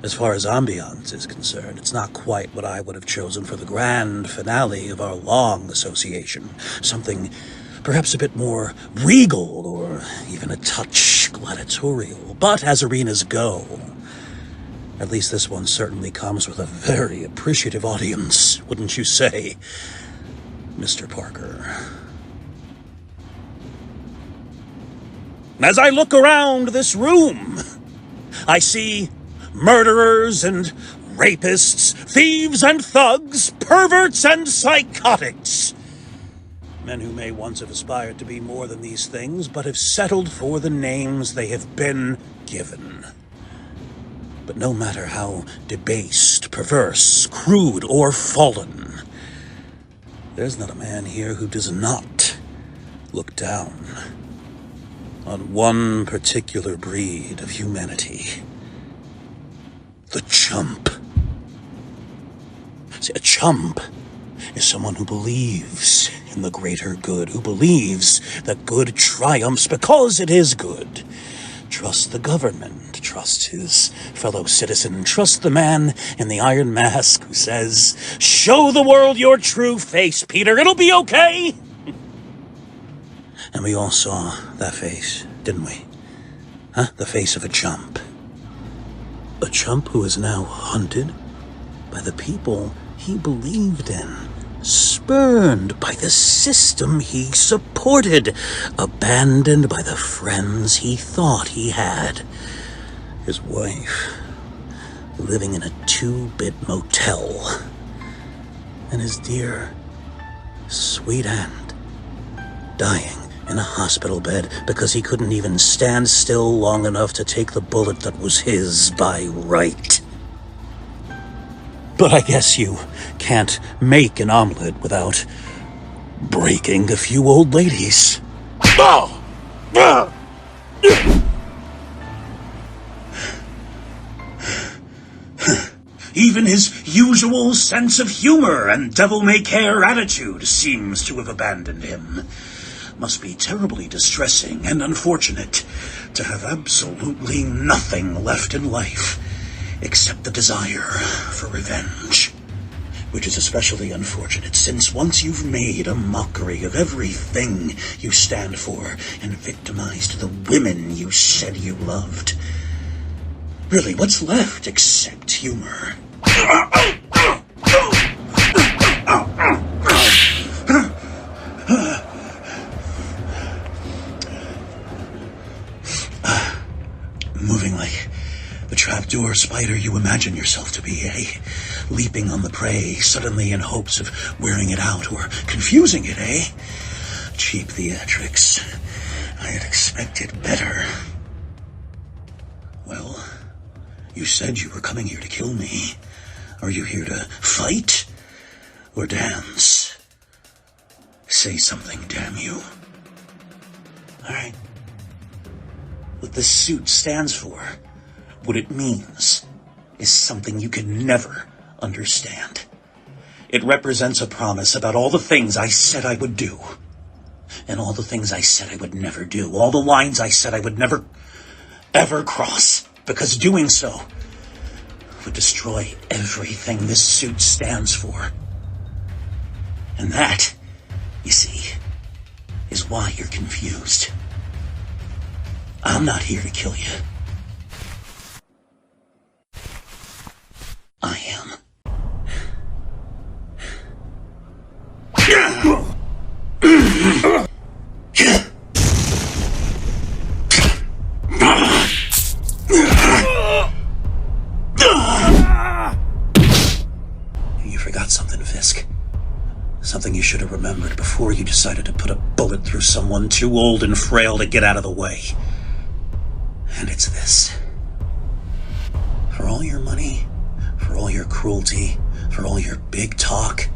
As far as ambiance is concerned, it's not quite what I would have chosen for the grand finale of our long association. Something perhaps a bit more regal, or even a touch gladiatorial. But as arenas go, at least this one certainly comes with a very appreciative audience, wouldn't you say, Mr. Parker? As I look around this room, I see murderers and rapists, thieves and thugs, perverts and psychotics. Men who may once have aspired to be more than these things, but have settled for the names they have been given. But no matter how debased, perverse, crude, or fallen, there's not a man here who does not look down on one particular breed of humanity. The chump. See, a chump is someone who believes in the greater good, who believes that good triumphs because it is good. Trust the government, trust his fellow citizen, trust the man in the iron mask who says, "Show the world your true face, Peter, it'll be okay." And we all saw that face, didn't we? Huh? The face of a chump. A chump who is now hunted by the people he believed in, spurned by the system he supported, abandoned by the friends he thought he had. His wife living in a 2-bit motel, and his dear, sweet aunt dying in a hospital bed because he couldn't even stand still long enough to take the bullet that was his by right. But I guess you can't make an omelet without breaking a few old ladies. Even his usual sense of humor and devil-may-care attitude seems to have abandoned him. Must be terribly distressing and unfortunate to have absolutely nothing left in life except the desire for revenge. Which is especially unfortunate since once you've made a mockery of everything you stand for and victimized the women you said you loved, really, what's left except humor? Moving like the trapdoor spider you imagine yourself to be, eh? Leaping on the prey suddenly in hopes of wearing it out or confusing it, eh? Cheap theatrics. I had expected better. Well, you said you were coming here to kill me. Are you here to fight or dance? Say something, damn you. All right. What this suit stands for, what it means, is something you can never understand. It represents a promise about all the things I said I would do, and all the things I said I would never do, all the lines I said I would never, ever cross, because doing so would destroy everything this suit stands for. And that, you see, is why you're confused. I'm not here to kill you. I am. You forgot something, Fisk. Something you should have remembered before you decided to put a bullet through someone too old and frail to get out of the way. And it's this. For all your money, for all your cruelty, for all your big talk,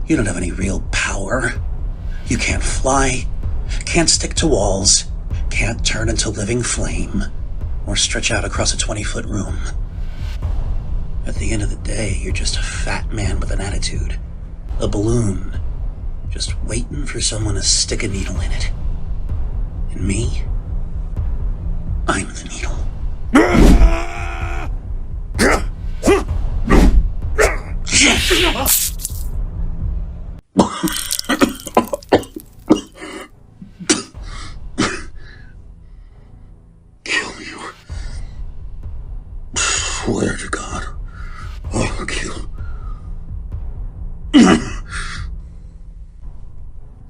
you don't have any real power. You can't fly, can't stick to walls, can't turn into living flame, or stretch out across a 20-foot room. At the end of the day, you're just a fat man with an attitude. A balloon, just waiting for someone to stick a needle in it. And me? I'm the needle. Kill you. Swear to God, I'll kill.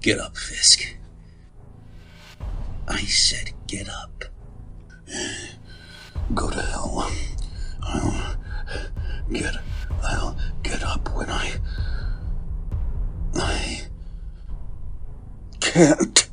Get up, Fisk. I said get up. Go to hell. I'll get up when I can't.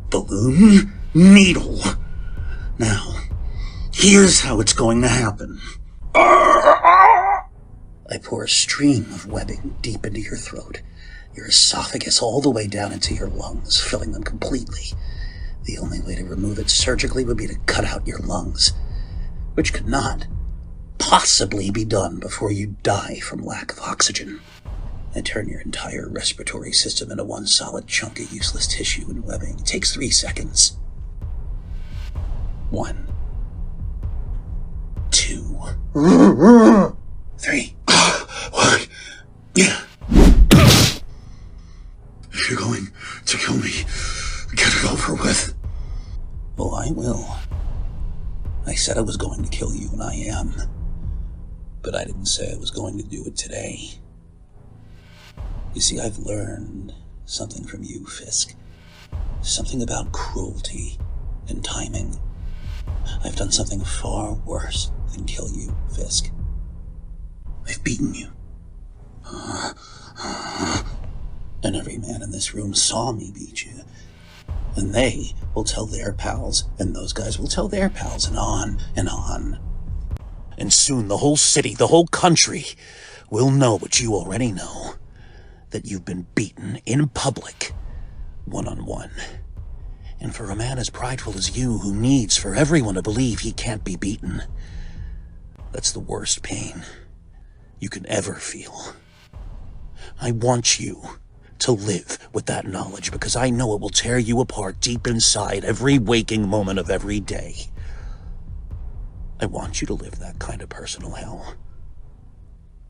Balloon needle. Now, here's how it's going to happen. I pour a stream of webbing deep into your throat, your esophagus all the way down into your lungs, filling them completely. The only way to remove it surgically would be to cut out your lungs, which could not possibly be done before you die from lack of oxygen. And turn your entire respiratory system into one solid chunk of useless tissue and webbing. It takes 3 seconds. 1, 2, 3. What? Yeah. If you're going to kill me, get it over with. Oh, I will. I said I was going to kill you, and I am. But I didn't say I was going to do it today. You see, I've learned something from you, Fisk. Something about cruelty and timing. I've done something far worse than kill you, Fisk. I've beaten you. And every man in this room saw me beat you. And they will tell their pals, and those guys will tell their pals, and on and on. And soon the whole city, the whole country, will know what you already know. That you've been beaten in public, one-on-one. And for a man as prideful as you, who needs for everyone to believe he can't be beaten, that's the worst pain you can ever feel. I want you to live with that knowledge, because I know it will tear you apart deep inside every waking moment of every day. I want you to live that kind of personal hell.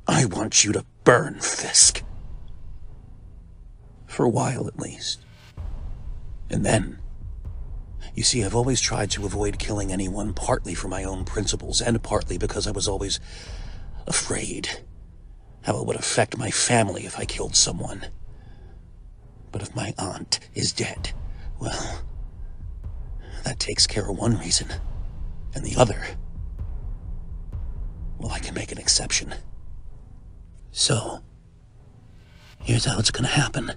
I want you to burn, Fisk. For a while, at least. And then, you see, I've always tried to avoid killing anyone, partly for my own principles, and partly because I was always afraid how it would affect my family if I killed someone. But if my aunt is dead, well, that takes care of one reason. And the other, well, I can make an exception. So, here's how it's gonna happen.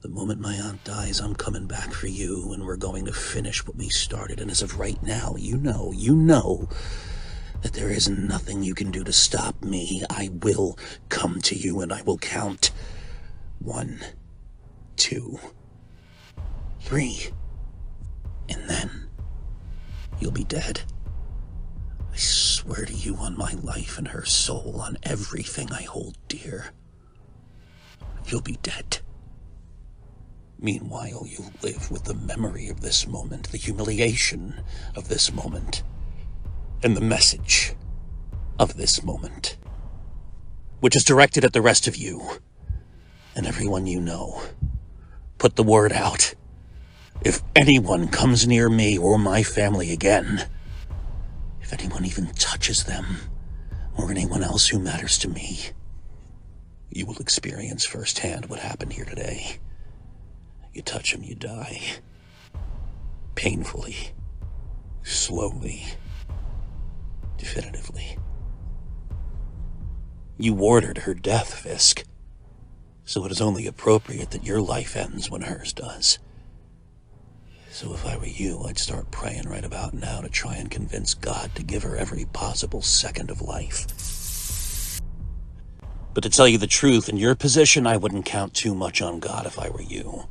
The moment my aunt dies, I'm coming back for you, and we're going to finish what we started. And as of right now, you know that there is nothing you can do to stop me. I will come to you, and I will count 1, 2, 3. And then you'll be dead. I swear to you on my life and her soul, on everything I hold dear. You'll be dead. Meanwhile, you'll live with the memory of this moment, the humiliation of this moment, and the message of this moment, which is directed at the rest of you and everyone you know. Put the word out. If anyone comes near me or my family again, if anyone even touches them or anyone else who matters to me, you will experience firsthand what happened here today. You touch him, you die. Painfully. Slowly. Definitively. You ordered her death, Fisk. So it is only appropriate that your life ends when hers does. So if I were you, I'd start praying right about now to try and convince God to give her every possible second of life. But to tell you the truth, in your position, I wouldn't count too much on God if I were you.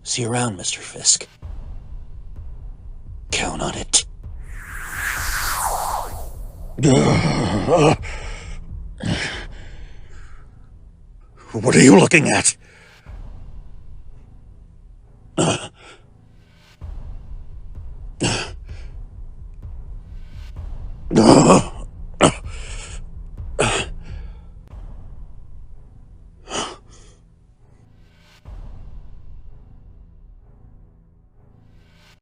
See you around, Mr. Fisk. What are you looking at?